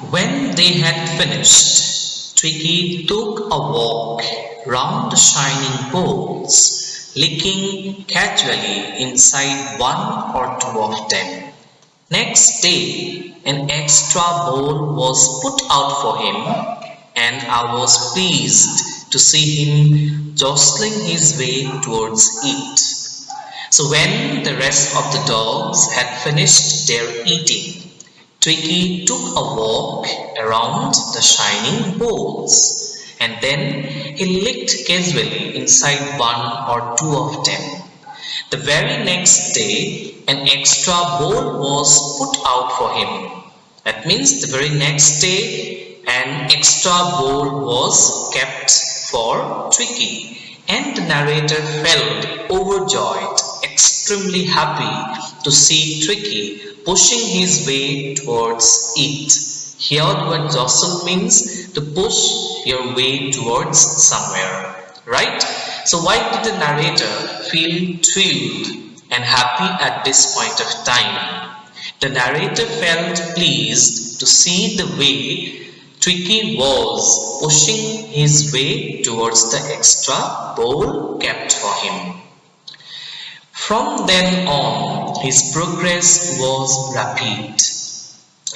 When they had finished, Twiggy took a walk round the shining bowls, licking casually inside one or two of them. Next day, an extra bowl was put out for him, and I was pleased to see him jostling his way towards it. So when the rest of the dogs had finished their eating, Twiggy took a walk around the shining bowls, and then he licked casually inside one or two of them. The very next day, an extra bowl was put out for him. That means the very next day, an extra bowl was kept for Twiggy, and the narrator felt overjoyed, extremely happy to see Twiggy pushing his way towards it. Here the word jostle means to push your way towards somewhere, right? So why did the narrator feel thrilled and happy at this point of time? The narrator felt pleased to see the way Twiggy was pushing his way towards the extra bowl kept for him. From then on, his progress was rapid.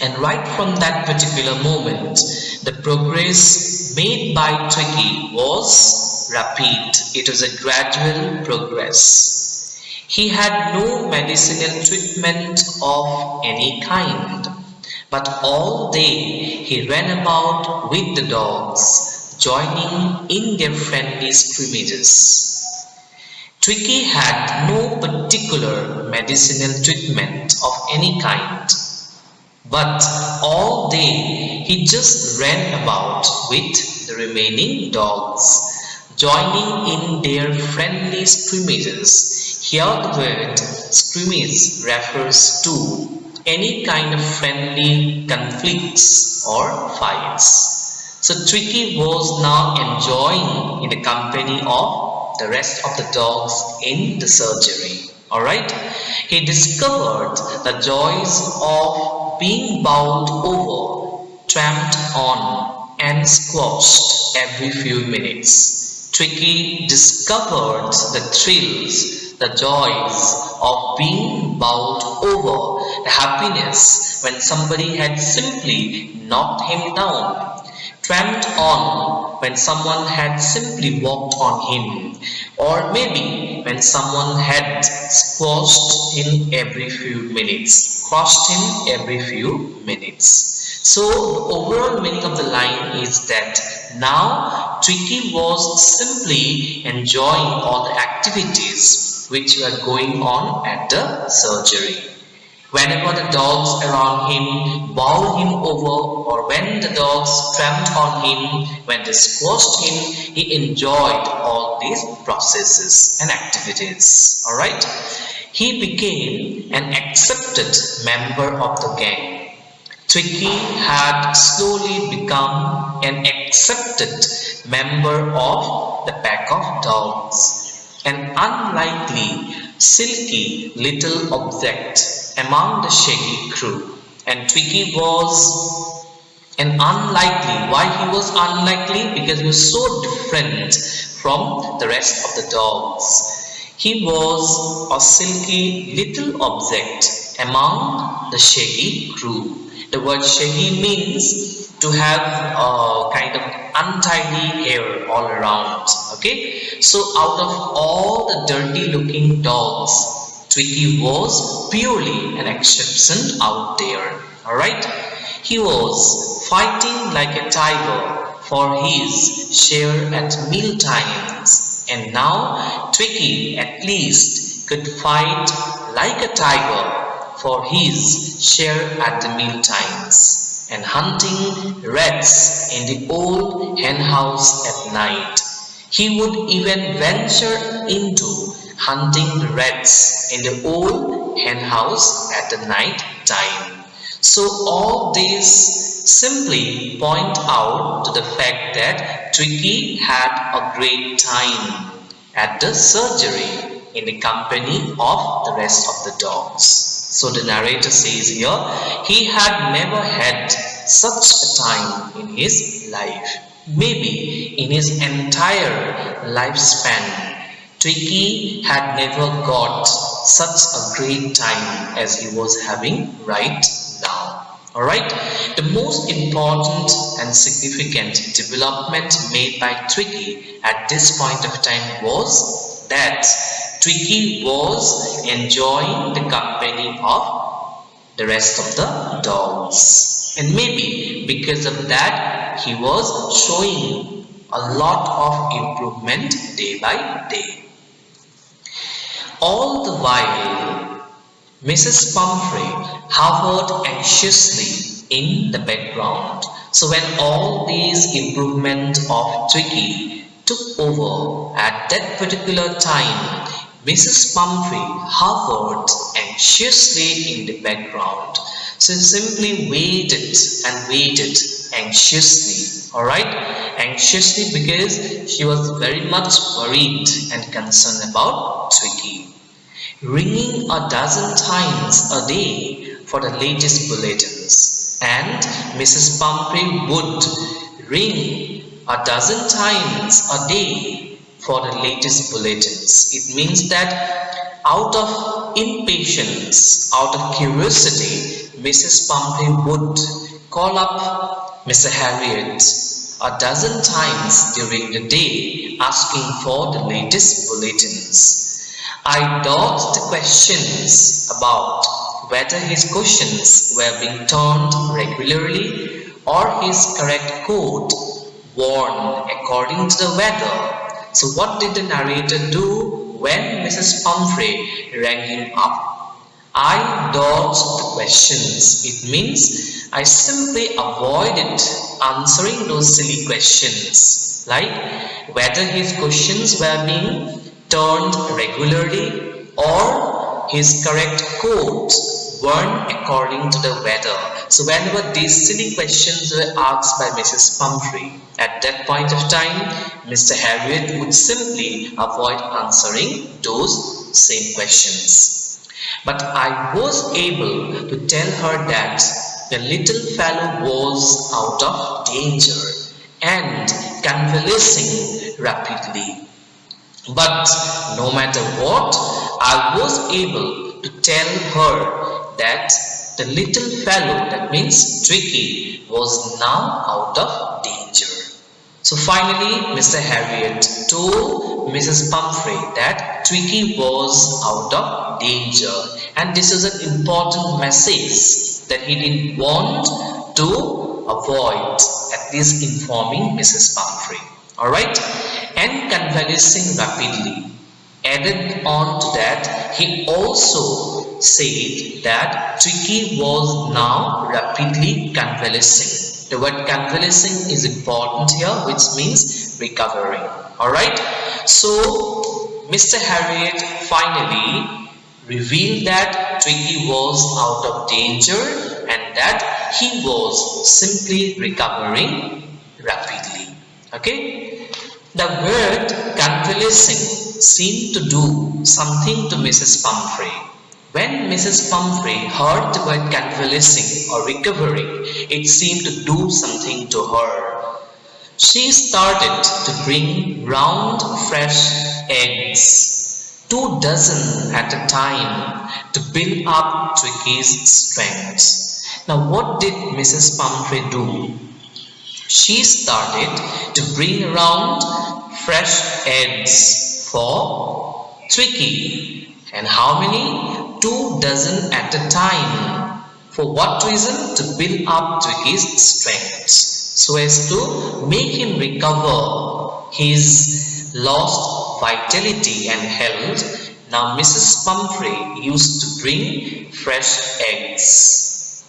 And right from that particular moment, the progress made by Twiggy was rapid. It was a gradual progress. He had no medicinal treatment of any kind, but all day he ran about with the dogs, joining in their friendly scrimmages. Twiggy had no particular medicinal treatment of any kind, but all day he just ran about with the remaining dogs, joining in their friendly scrimmages. Here the word scrimmage refers to any kind of friendly conflicts or fights. So Twiggy was now enjoying in the company of the rest of the dogs in the surgery. Alright? He discovered the joys of being bowled over, tramped on, and squashed every few minutes. Twiggy discovered the thrills, the joys of being bowled over, the happiness when somebody had simply knocked him down, tramped on when someone had simply walked on him, or maybe when someone had squashed him every few minutes, crushed him every few minutes. So the overall meaning of the line is that now Twiggy was simply enjoying all the activities which were going on at the surgery. Whenever the dogs around him bowled him over, or when the dogs tramped on him, when they squashed him, he enjoyed all these processes and activities. Alright? He became an accepted member of the gang. Twiggy had slowly become an accepted member of the pack of dogs, an unlikely, silky little object among the shaggy crew. And Twiggy was an unlikely. Why he was unlikely? Because he was so different from the rest of the dogs. He was a silky little object among the shaggy crew. The word shaggy means to have a kind of untidy hair all around. Okay, so out of all the dirty looking dogs, Twiggy was purely an exception out there. Alright, he was fighting like a tiger for his share at meal times, and now Twiggy at least could fight like a tiger for his share at the meal times, and hunting rats in the old hen house at night. He would even venture into hunting the rats in the old hen house at the night time. So all these simply point out to the fact that Twiggy had a great time at the surgery in the company of the rest of the dogs. So the narrator says here, he had never had such a time in his life. Maybe in his entire lifespan, Twiggy had never got such a great time as he was having right now. Alright, the most important and significant development made by Twiggy at this point of time was that Twiggy was enjoying the company of the rest of the dolls, and maybe because of that he was showing a lot of improvement day by day. All the while, Mrs. Pumphrey hovered anxiously in the background. So when all these improvements of Twiggy took over at that particular time, Mrs. Pumphrey hovered anxiously in the background. So simply waited and waited anxiously. Alright? Anxiously because she was very much worried and concerned about Twiggy. Ringing a dozen times a day for the latest bulletins, and Mrs. Pumphrey would ring a dozen times a day for the latest bulletins. It means that out of impatience, out of curiosity, Mrs. Pumphrey would call up Mr. Harriet a dozen times during the day asking for the latest bulletins. I dodged questions about whether his questions were being turned regularly or his correct coat worn according to the weather. So what did the narrator do when Mrs. Pumphrey rang him up? I dodged the questions. It means I simply avoided answering those silly questions, like whether his questions were being turned regularly or his correct coat worn according to the weather. So whenever these silly questions were asked by Mrs. Pumphrey, at that point of time, Mr. Harriet would simply avoid answering those same questions. But I was able to tell her that the little fellow was out of danger and convalescing rapidly. But no matter what, I was able to tell her that the little fellow, that means Twiggy, was now out of danger. So finally, Mr. Harriet told Mrs. Pumphrey that Twiggy was out of danger, and this is an important message that he didn't want to avoid, at least informing Mrs. Pumphrey. Alright, and convalescing rapidly. Added on to that, he also said that Twiggy was now rapidly convalescing. The word convalescing is important here, which means recovering. Alright, so Mr. Harriet finally revealed that Twiggy was out of danger and that he was simply recovering rapidly. Okay, the word convalescing seemed to do something to Mrs. Pumphrey. When Mrs. Pumphrey heard the word convalescing or recovering, it seemed to do something to her. She started to bring round fresh eggs, 2 dozen at a time, to build up Twiggy's strength. Now what did Mrs. Pumphrey do? She started to bring around fresh eggs for Twiggy. And how many? 2 dozen at a time. For what reason? To build up Twiggy's strength, so as to make him recover his lost vitality and health. Now Mrs. Pumphrey used to bring fresh eggs,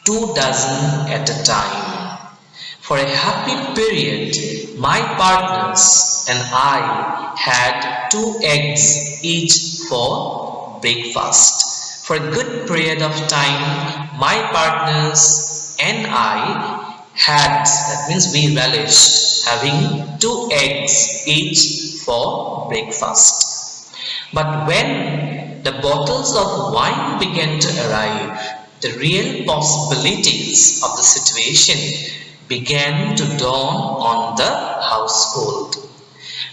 2 dozen at a time. For a happy period, my partners and I had 2 eggs each for breakfast. For a good period of time, my partners and I had, that means we relished having 2 eggs each for breakfast. But when the bottles of wine began to arrive, the real possibilities of the situation began to dawn on the household.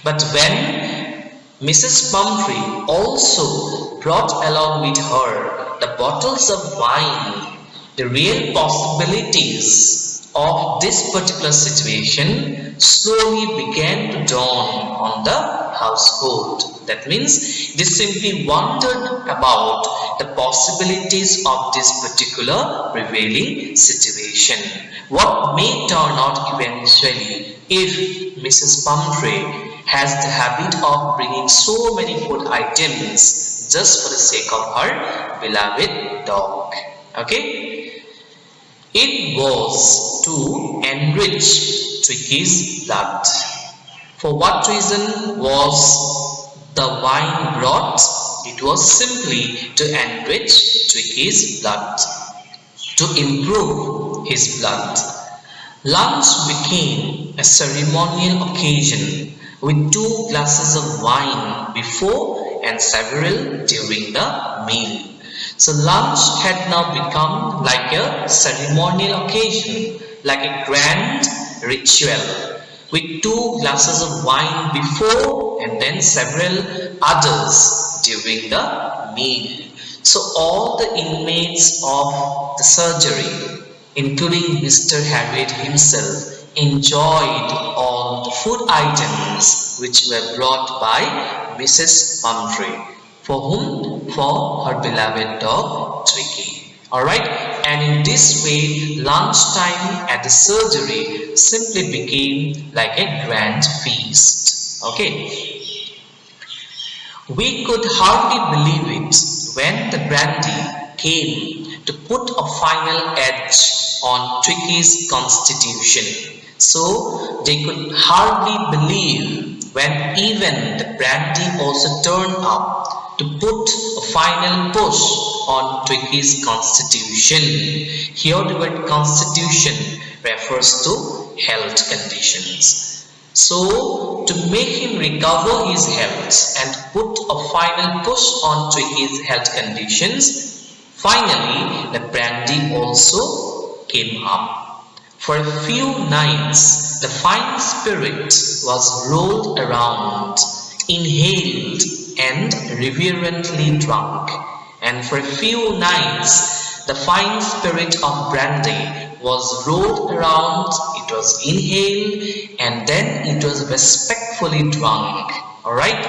But when Mrs. Pumphrey also brought along with her the bottles of wine, the real possibilities of this particular situation slowly began to dawn on the household. That means they simply wondered about the possibilities of this particular prevailing situation. What may turn out eventually if Mrs. Pumphrey has the habit of bringing so many food items just for the sake of her beloved dog. Okay? It was to enrich Twiggy's blood. For what reason was the wine brought? It was simply to enrich Twiggy's blood, to improve his blood. Lunch became a ceremonial occasion with 2 glasses of wine before and several during the meal. So lunch had now become like a ceremonial occasion, like a grand ritual, with 2 glasses of wine before and then several others during the meal. So all the inmates of the surgery, including Mr. Harriot himself, enjoyed all the food items which were brought by Mrs. Pumphrey. For whom? For her beloved dog Twiggy. Alright, and in this way, lunchtime at the surgery simply became like a grand feast. Okay. We could hardly believe it when the brandy came to put a final edge on Twiggy's constitution. So they could hardly believe when even the brandy also turned up to put a final push on Twiggy's constitution. Here the word constitution refers to health conditions. So to make him recover his health and put a final push on Twiggy's health conditions, finally the brandy also came up. For a few nights, the fine spirit was rolled around, inhaled, and reverently drunk. And for a few nights, the fine spirit of brandy was rolled around, it was inhaled, and then it was respectfully drunk. Alright?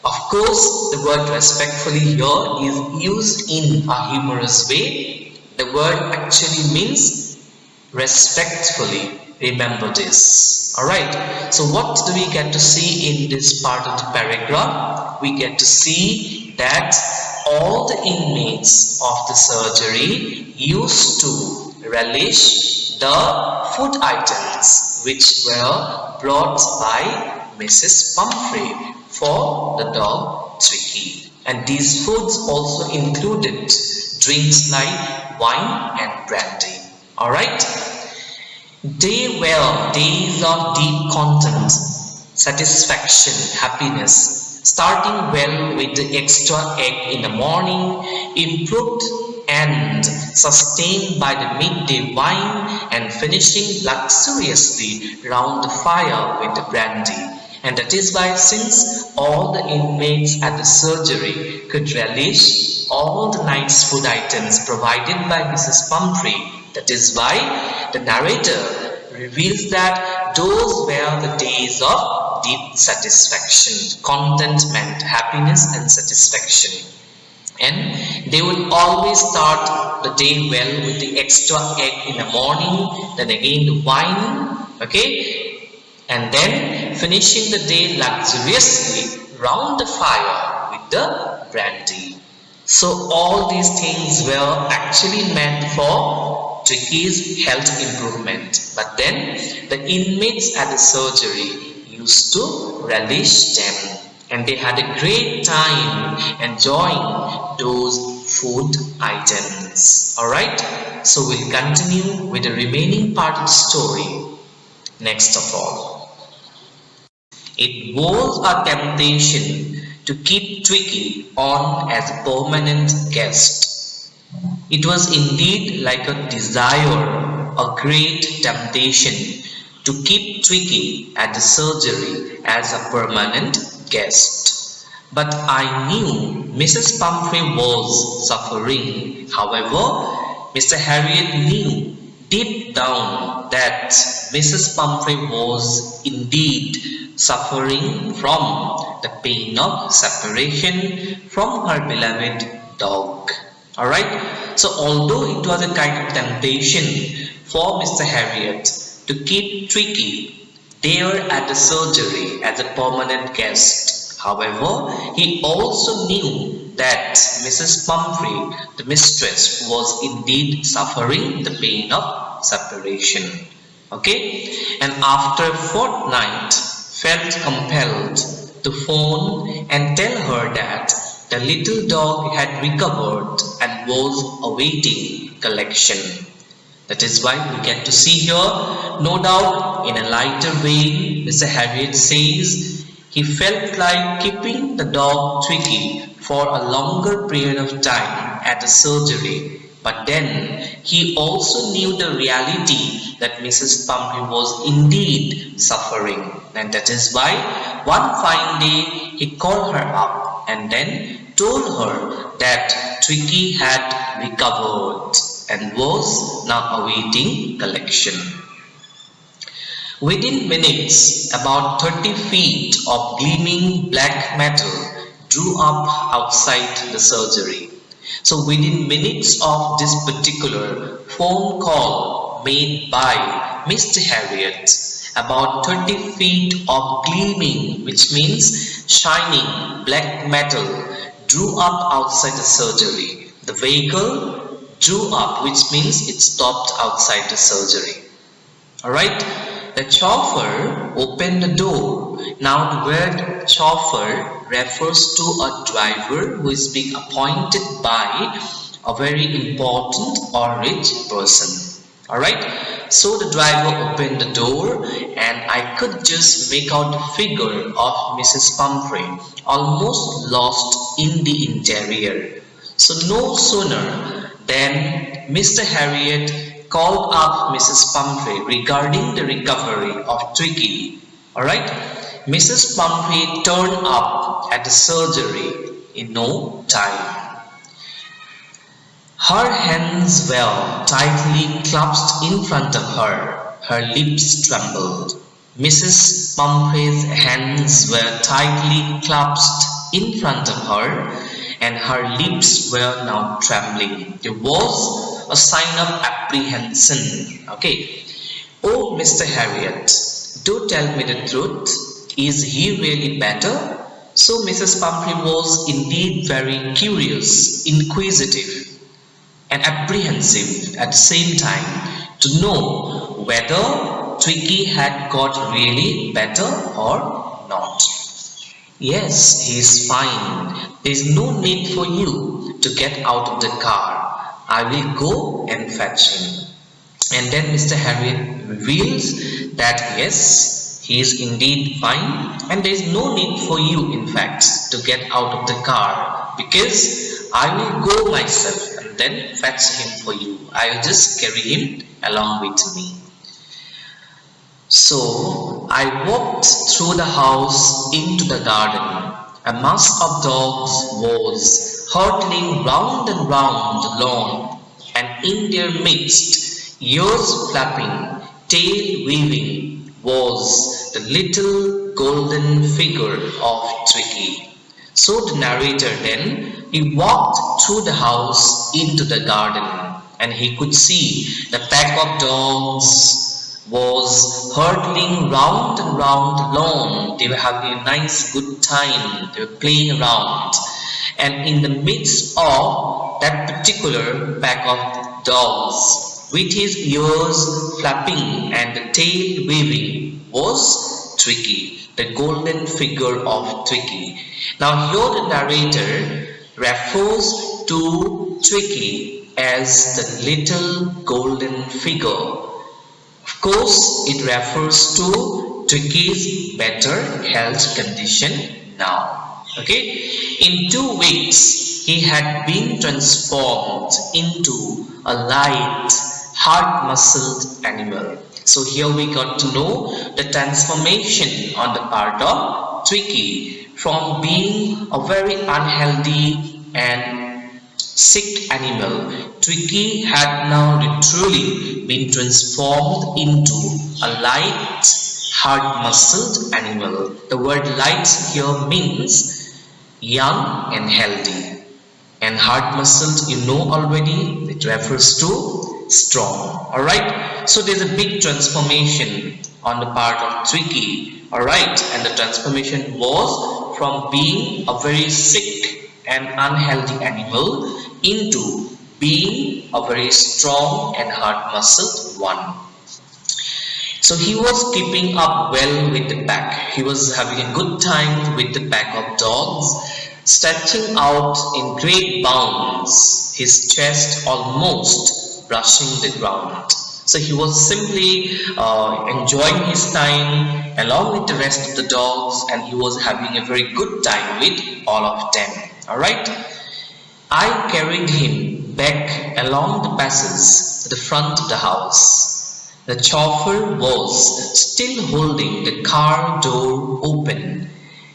Of course, the word respectfully here is used in a humorous way. The word actually means respectfully. Remember this. Alright, so what do we get to see in this part of the paragraph? We get to see that all the inmates of the surgery used to relish the food items which were brought by Mrs. Pumphrey for the dog Twiggy. And these foods also included drinks like wine and brandy. Alright? They were days of deep content, satisfaction, happiness, starting well with the extra egg in the morning, improved and sustained by the midday wine, and finishing luxuriously round the fire with the brandy. And that is why, since all the inmates at the surgery could relish all the night's food items provided by Mrs. Pumphrey, that is why the narrator reveals that those were the days of deep satisfaction, contentment, happiness and satisfaction. And they would always start the day well with the extra egg in the morning, then again the wine, okay, and then finishing the day luxuriously round the fire with the brandy. So all these things were actually meant for Twiggy's health improvement, but then the inmates at the surgery used to relish them, and they had a great time enjoying those food items. Alright, so we'll continue with the remaining part of the story next of all. It was a temptation to to keep Twiggy on as a permanent guest. It was indeed like a desire, a great temptation to keep Twiggy at the surgery as a permanent guest. But I knew Mrs. Pumphrey was suffering. However, Mr. Harriot knew deep down that Mrs. Pumphrey was indeed suffering from the pain of separation from her beloved dog. Alright, so although it was a kind of temptation for Mr. Harriot to keep Twiggy there at the surgery as a permanent guest, however, he also knew that Mrs. Pumphrey, the mistress, was indeed suffering the pain of separation. Okay, and after a fortnight, felt compelled to phone and tell her that the little dog had recovered and was awaiting collection. That is why we get to see here, no doubt in a lighter vein, Mr. Harriot says he felt like keeping the dog Twiggy for a longer period of time at the surgery. But then he also knew the reality that Mrs. Pumphrey was indeed suffering. And that is why one fine day he called her up and then told her that Twiggy had recovered and was now awaiting collection. Within minutes, about 30 feet of gleaming black metal drew up outside the surgery. So within minutes of this particular phone call made by Mr. Harriot, about 30 feet of gleaming, which means shining black metal, drew up outside the surgery. The vehicle drew up, which means it stopped outside the surgery. Alright, the chauffeur opened the door. Now the word chauffeur refers to a driver who is being appointed by a very important or rich person. Alright, so the driver opened the door and I could just make out the figure of Mrs. Pumphrey, almost lost in the interior. So no sooner than Mr. Harriot called up Mrs. Pumphrey regarding the recovery of Twiggy. Alright, Mrs. Pumphrey turned up at the surgery in no time. Her hands were tightly clasped in front of her. Her lips trembled. Mrs. Pumphrey's hands were tightly clasped in front of her and her lips were now trembling. There was a sign of apprehension. Okay. Oh, Mr. Harriot, do tell me the truth. Is he really better? So Mrs. Pumphrey was indeed very curious, inquisitive, and apprehensive at the same time to know whether Twiggy had got really better or not. Yes, he is fine. There is no need for you to get out of the car. I will go and fetch him. And then Mr. Harriot reveals that yes, he is indeed fine and there is no need for you in fact to get out of the car because I will go myself and then fetch him for you. I will just carry him along with me. So I walked through the house into the garden. A mass of dogs was hurtling round and round the lawn, and in their midst, ears flapping, tail waving, was the little golden figure of Twiggy. So the narrator then, he walked through the house into the garden, and he could see the pack of dogs was hurtling round and round the lawn. They were having a nice good time. They were playing around. And in the midst of that particular pack of dogs, with his ears flapping and the tail waving, was Twiggy, the golden figure of Twiggy. Now here the narrator refers to Twiggy as the little golden figure. Of course, it refers to Twiggy's better health condition now. Okay, in 2 weeks, he had been transformed into a light, hard-muscled animal. So here we got to know the transformation on the part of Twiki from being a very unhealthy and sick animal. Twiki had now literally been transformed into a light, hard-muscled animal. The word light here means young and healthy, and hard-muscled you know already, it refers to strong. Alright, so there's a big transformation on the part of Twiki. Alright, and the transformation was from being a very sick and unhealthy animal into being a very strong and hard-muscled one. So he was keeping up well with the pack. He was having a good time with the pack of dogs, stretching out in great bounds, his chest almost brushing the ground. So he was simply enjoying his time along with the rest of the dogs, and he was having a very good time with all of them. Alright, I carried him back along the passages to the front of the house. The chauffeur was still holding the car door open,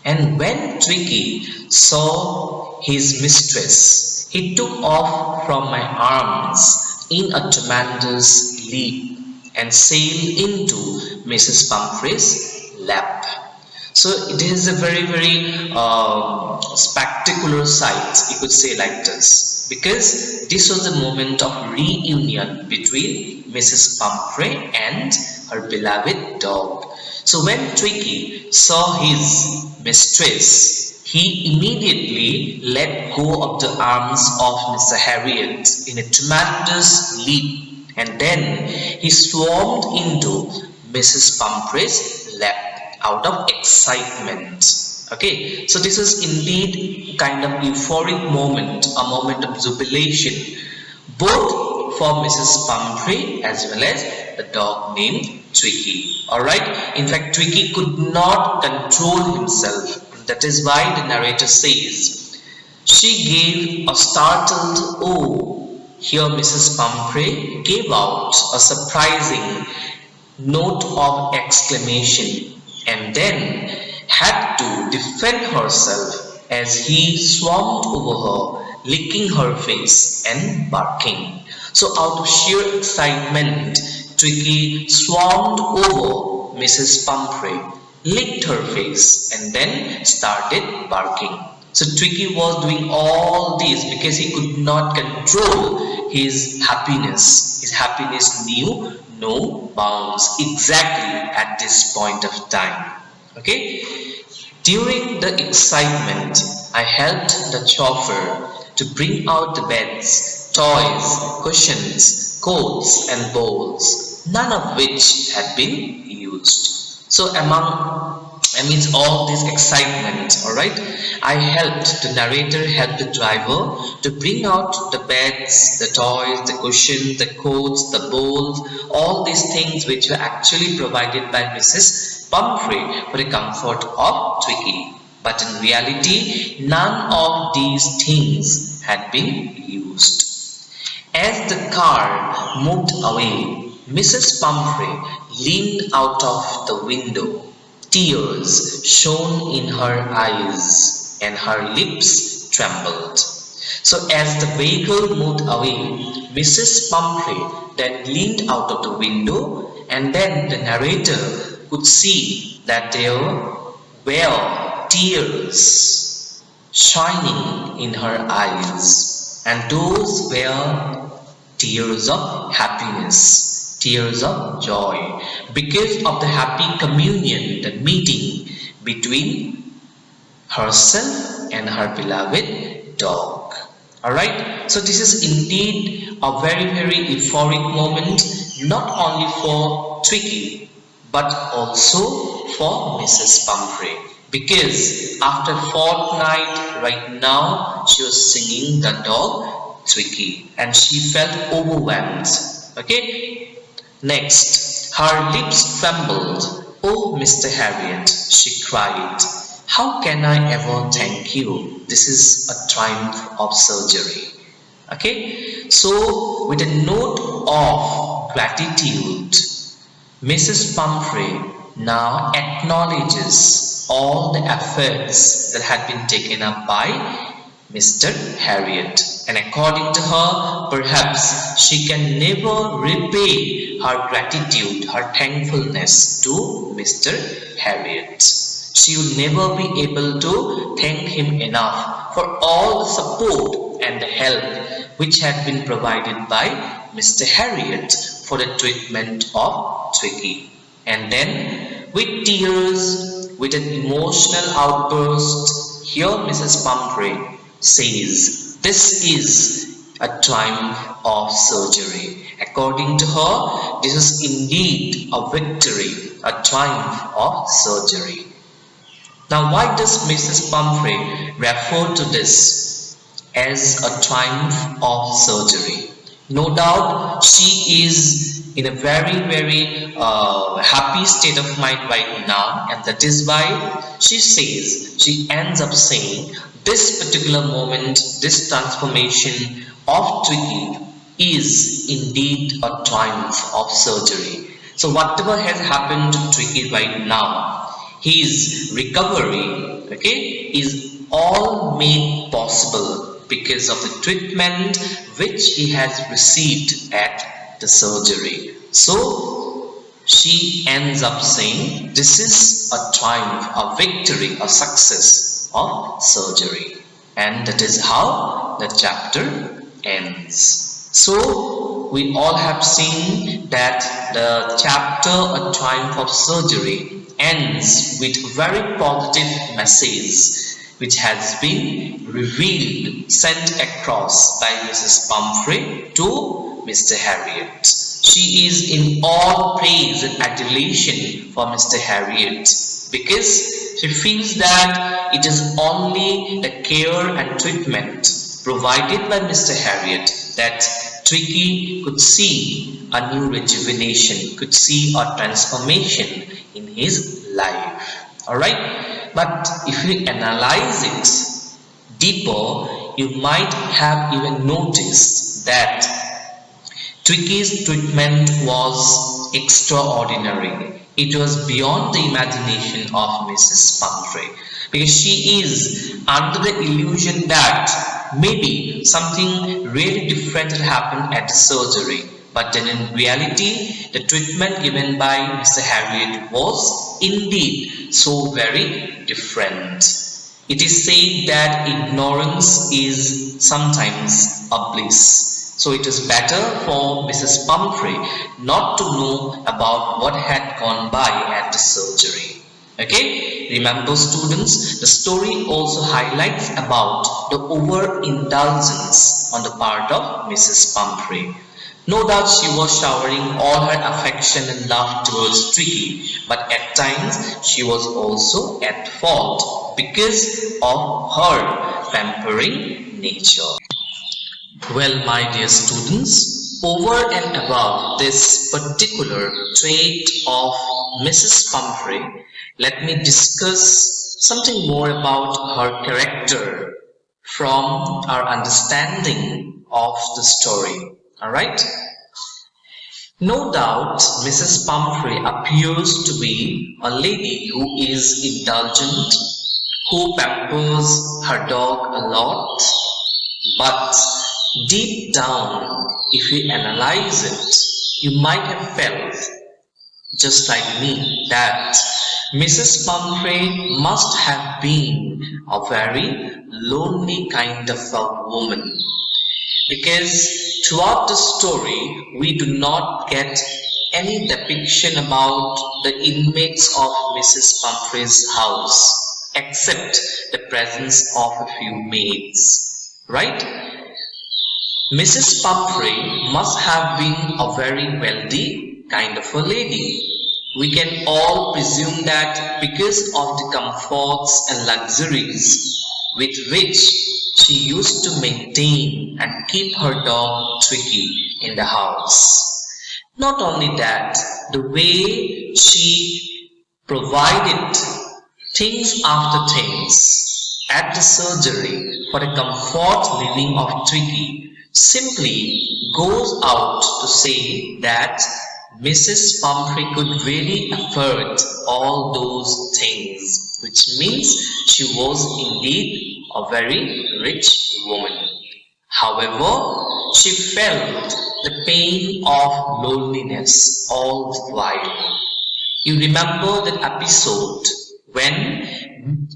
and when Twiki saw his mistress, he took off from my arms in a tremendous leap and sailed into Mrs. Pumphrey's lap. So it is a very spectacular sight, you could say like this, because this was the moment of reunion between Mrs. Pumphrey and her beloved dog. So when Twiki saw his mistress, he immediately let go of the arms of Mr. Harriot in a tremendous leap, and then he swarmed into Mrs. Pumphrey's lap out of excitement. Okay, so this is indeed kind of euphoric moment, a moment of jubilation, both for Mrs. Pumphrey as well as the dog named Twiki. Alright, in fact Twiki could not control himself. That is why the narrator says, she gave a startled "oh." Here Mrs. Pumphrey gave out a surprising note of exclamation, and then had to defend herself as he swarmed over her, licking her face and barking. So out of sheer excitement, Twiki swarmed over Mrs. Pumphrey, licked her face, and then started barking. So Twiki was doing all this because he could not control his happiness. His happiness knew no bounds exactly at this point of time. Okay? During the excitement, I helped the chauffeur to bring out the beds, toys, cushions, coats, and bowls, none of which had been used. So amidst all this excitement, alright, the narrator helped the driver to bring out the beds, the toys, the cushions, the coats, the bowls, all these things which were actually provided by Mrs. Pumphrey for the comfort of Twiki. But in reality, none of these things had been used. As the car moved away, Mrs. Pumphrey leaned out of the window. Tears shone in her eyes and her lips trembled. So as the vehicle moved away, Mrs. Pumphrey then leaned out of the window, and then the narrator could see that there were tears shining in her eyes, and those were tears of happiness, tears of joy, because of the happy communion, the meeting between herself and her beloved dog. Alright, so this is indeed a very euphoric moment, not only for Twiki but also for Mrs. Pumphrey, because after a fortnight right now she was singing the dog Twiki and she felt overwhelmed. Okay, next, her lips trembled. "Oh, Mr. Harriot," she cried, How can I ever thank you? This is a triumph of surgery. Okay, so with a note of gratitude, Mrs. Pumphrey now acknowledges all the efforts that had been taken up by Mr. Harriot, and according to her, perhaps she can never repay her gratitude, her thankfulness to Mr. Harriot. She would never be able to thank him enough for all the support and the help which had been provided by Mr. Harriot for the treatment of Twiggy. And then, with tears, with an emotional outburst, here Mrs. Pumphrey says, "This is a triumph of surgery." According to her, this is indeed a victory, a triumph of surgery. Now, why does Mrs. Pumphrey refer to this as a triumph of surgery? No doubt she is in a very happy state of mind right now, and that is why she ends up saying, this particular moment, this transformation of Twiggy is indeed a triumph of surgery. So whatever has happened to Twiggy right now, his recovery, is all made possible because of the treatment which he has received at the surgery. So she ends up saying, this is a triumph, a victory, a success of surgery. And that is how the chapter ends. So we all have seen that the chapter A Triumph of Surgery ends with a very positive message which has been revealed, sent across by Mrs. Pumphrey to Mr. Harriot. She is in all praise and adulation for Mr. Harriot because she feels that it is only the care and treatment provided by Mr. Harriot that Twiggy could see a new rejuvenation, could see a transformation in his life. Alright, but if you analyze it deeper, you might have even noticed that Twiggy's treatment was extraordinary. It was beyond the imagination of Mrs. Pumphrey because she is under the illusion that maybe something really different had happened at the surgery. But then in reality, the treatment given by Mr. Harriot was indeed so very different. It is said that ignorance is sometimes a bliss. So it is better for Mrs. Pumphrey not to know about what had gone by at the surgery. Okay, remember students, the story also highlights about the overindulgence on the part of Mrs. Pumphrey. No doubt she was showering all her affection and love towards Twiggy, but at times she was also at fault because of her pampering nature. Well, my dear students, over and above this particular trait of Mrs. Pumphrey, let me discuss something more about her character from our understanding of the story. Alright? No doubt Mrs. Pumphrey appears to be a lady who is indulgent, who pampers her dog a lot, but deep down, if you analyze it, you might have felt, just like me, that Mrs. Pumphrey must have been a very lonely kind of a woman. Because throughout the story, we do not get any depiction about the inmates of Mrs. Pumphrey's house, except the presence of a few maids, right? Mrs. Pumphrey must have been a very wealthy kind of a lady. We can all presume that because of the comforts and luxuries with which she used to maintain and keep her dog Twiggy in the house. Not only that, the way she provided Things after things. At the surgery, for the comfort living of Twiggy, simply goes out to say that Mrs. Pumphrey could really afford all those things, which means she was indeed a very rich woman. However, she felt the pain of loneliness all the while. You remember that episode when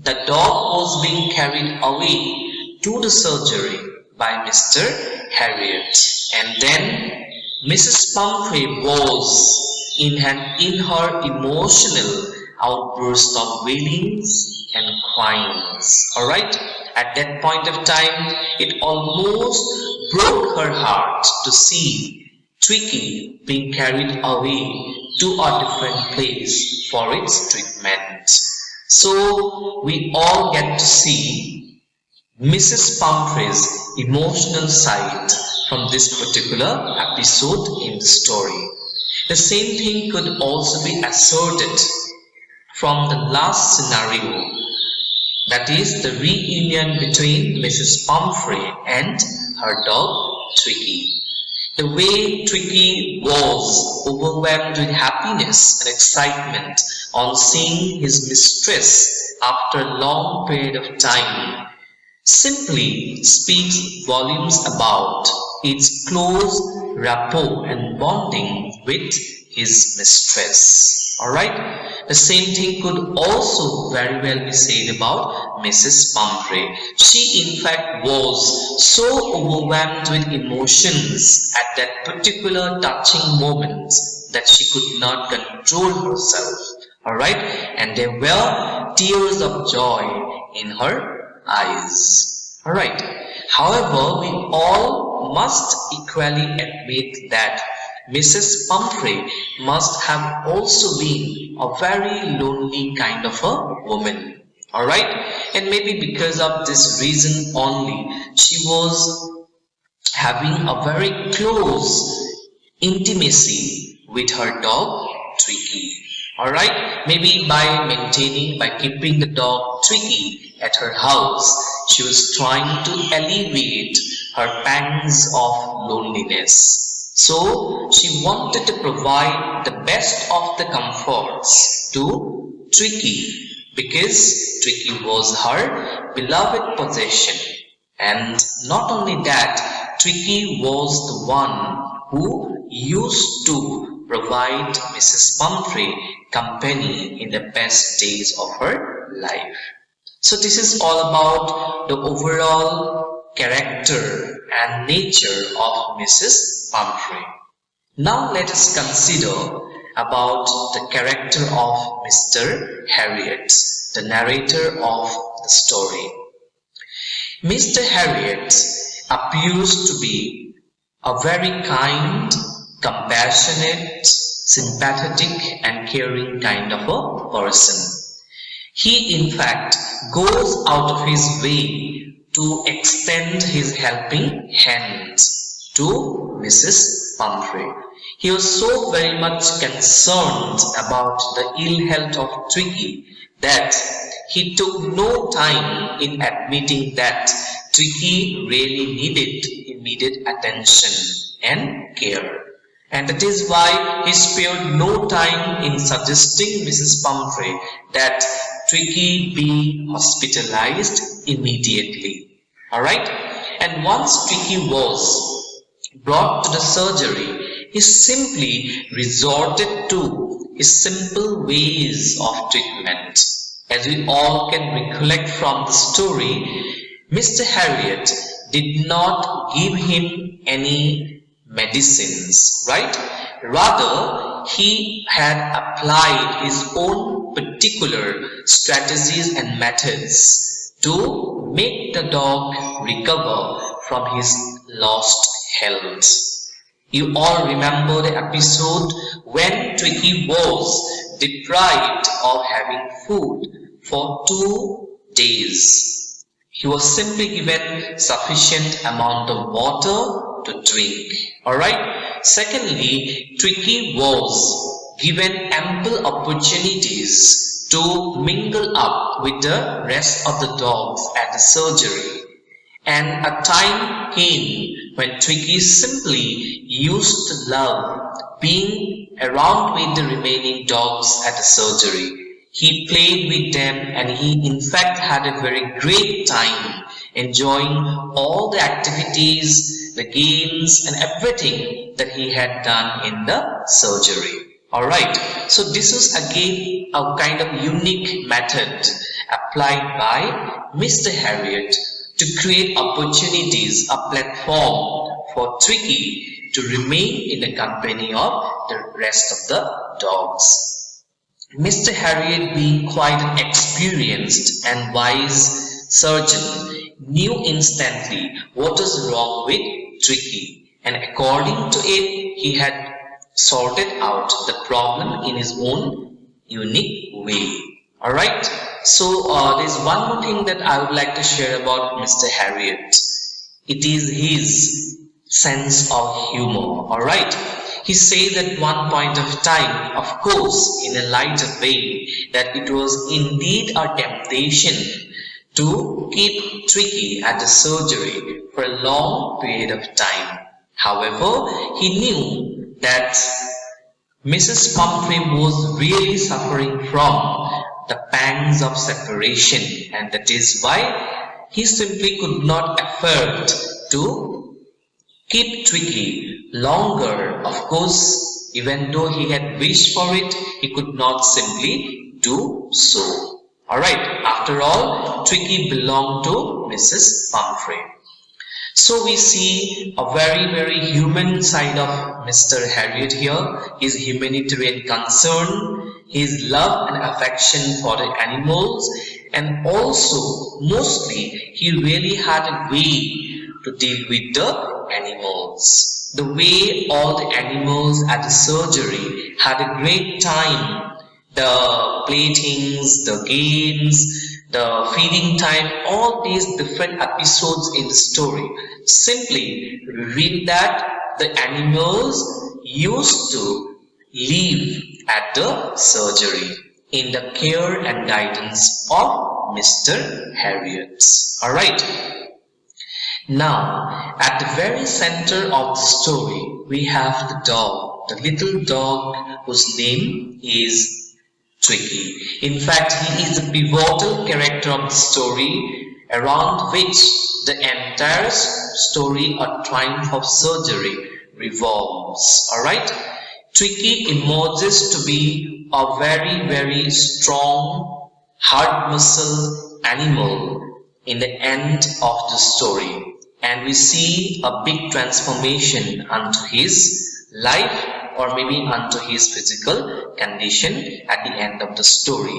the dog was being carried away to the surgery by Mr. Harriet, and then Mrs. Pumphrey was in her emotional outburst of wailings and cryings. Alright? At that point of time, it almost broke her heart to see Twiggy being carried away to a different place for its treatment. So we all get to see Mrs. Pumphrey's emotional side from this particular episode in the story. The same thing could also be asserted from the last scenario, that is the reunion between Mrs. Pumphrey and her dog Twiggy. The way Twiggy was overwhelmed with happiness and excitement on seeing his mistress after a long period of time simply speaks volumes about its close rapport and bonding with his mistress. Alright? The same thing could also very well be said about Mrs. Pumphrey. She in fact was so overwhelmed with emotions at that particular touching moment that she could not control herself. Alright? And there were tears of joy in her eyes. Alright? However, we all must equally admit that Mrs. Pumphrey must have also been a very lonely kind of a woman. Alright? And maybe because of this reason only, she was having a very close intimacy with her dog Twiggy. Alright? Maybe by keeping the dog Twiggy at her house, she was trying to alleviate her pangs of loneliness. So she wanted to provide the best of the comforts to Twiggy because Twiggy was her beloved possession. And not only that, Twiggy was the one who used to provide Mrs. Pumphrey company in the best days of her life. So this is all about the overall character and nature of Mrs. Pumphrey. Now let us consider about the character of Mr. Harriet, the narrator of the story. Mr. Harriet appears to be a very kind, compassionate, sympathetic and caring kind of a person. He in fact goes out of his way to extend his helping hands to Mrs. Pumphrey. He was so very much concerned about the ill health of Twiggy that he took no time in admitting that Twiggy really needed immediate attention and care. And that is why he spared no time in suggesting Mrs. Pumphrey that Twiggy be hospitalized immediately. Alright? And once Twiggy was brought to the surgery, he simply resorted to his simple ways of treatment. As we all can recollect from the story, Mr. Harriet did not give him any medicines, right? Rather, he had applied his own particular strategies and methods to make the dog recover from his lost health. You all remember the episode when Twiggy was deprived of having food for 2 days. He was simply given sufficient amount of water to drink. Alright. Secondly, Twiggy was given ample opportunities to mingle up with the rest of the dogs at the surgery. And a time came when Twiggy simply used to love being around with the remaining dogs at the surgery. He played with them and he in fact had a very great time enjoying all the activities, the games and everything that he had done in the surgery. Alright, so this was again a kind of unique method applied by Mr. Harriot to create opportunities, a platform for Twiggy to remain in the company of the rest of the dogs. Mr. Harriot, being quite an experienced and wise surgeon, knew instantly what was wrong with Twiggy, and according to it, he had sorted out the problem in his own unique way. Alright, so there's one more thing that I would like to share about Mr. Harriot. It is his sense of humor. Alright, he says at one point of time, of course in a lighter way, that it was indeed a temptation to keep Twiggy at the surgery for a long period of time. However, he knew that Mrs. Pumphrey was really suffering from the pangs of separation, and that is why he simply could not afford to keep Twiggy longer. Of course, even though he had wished for it, he could not simply do so. Alright, after all, Twiggy belonged to Mrs. Pumphrey. So we see a very human side of Mr. Harriot here, his humanitarian concern, his love and affection for the animals, and also mostly he really had a way to deal with the animals. The way all the animals at the surgery had a great time, the playthings, the games, the feeding time, all these different episodes in the story simply reveal that the animals used to live at the surgery in the care and guidance of Mr. Harriot. Alright. Now, at the very center of the story, we have the dog, the little dog whose name is Twiggy. In fact, he is the pivotal character of the story around which the entire story or triumph of surgery revolves. Alright? Twiggy emerges to be a very strong, hard muscle animal in the end of the story. And we see a big transformation unto his life, or maybe unto his physical condition at the end of the story.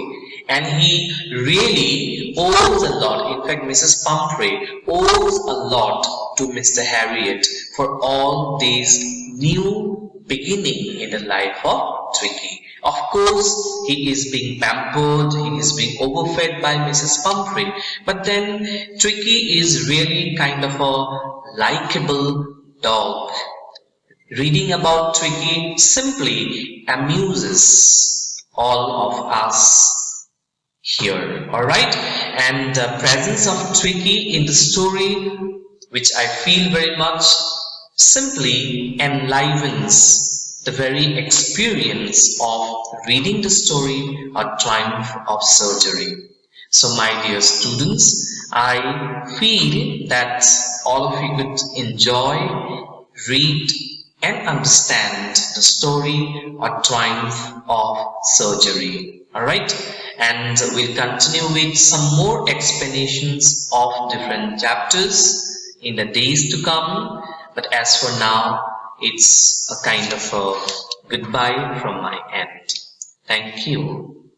And he really owes a lot. In fact, Mrs. Pumphrey owes a lot to Mr. Harriot for all these new beginning in the life of Twiggy. Of course, he is being pampered, he is being overfed by Mrs. Pumphrey, but then Twiggy is really kind of a likable dog. Reading about Twiggy simply amuses all of us here, alright? And the presence of Twiggy in the story, which I feel very much, simply enlivens the very experience of reading the story or triumph of surgery. So my dear students, I feel that all of you could enjoy, read and understand the story or triumph of surgery. Alright, and we'll continue with some more explanations of different chapters in the days to come. But as for now, it's a kind of a goodbye from my end. Thank you.